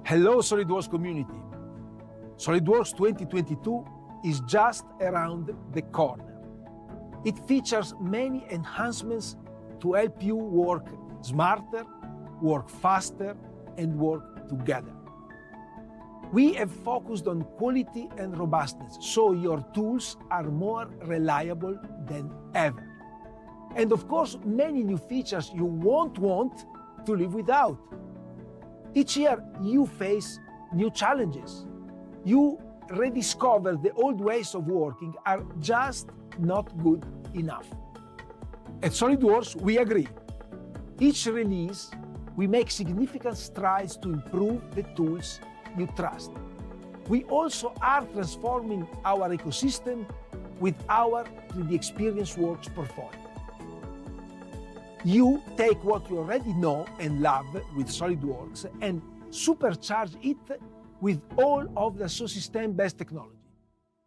Hello SOLIDWORKS community. SOLIDWORKS 2022 is just around the corner. It features many enhancements to help you work smarter, work faster, and work together. We have focused on quality and robustness, so your tools are more reliable than ever. And of course, many new features you won't want to live without. Each year, you face new challenges. You rediscover the old ways of working are just not good enough. At SOLIDWORKS, we agree. Each release, we make significant strides to improve the tools you trust. We also are transforming our ecosystem with our 3D Experience Works portfolio. You take what you already know and love with SOLIDWORKS and supercharge it with all of the system-based technology.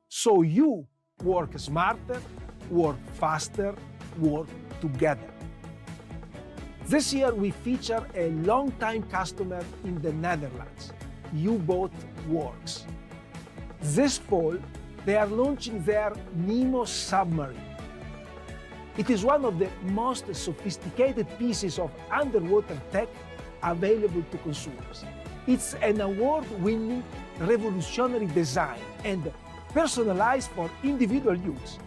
So you work smarter, work faster, work together. This year we feature a long-time customer in the Netherlands, U-Boat-Works. This fall, they are launching their Nemo submarine. It is one of the most sophisticated pieces of underwater tech available to consumers. It's an award-winning, revolutionary design and personalized for individual use.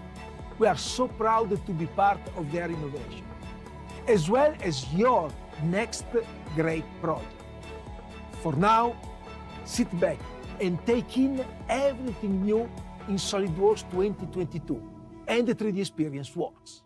We are so proud to be part of their innovation, as well as your next great project. For now, sit back and take in everything new in SOLIDWORKS 2022 and the 3D Experience Works.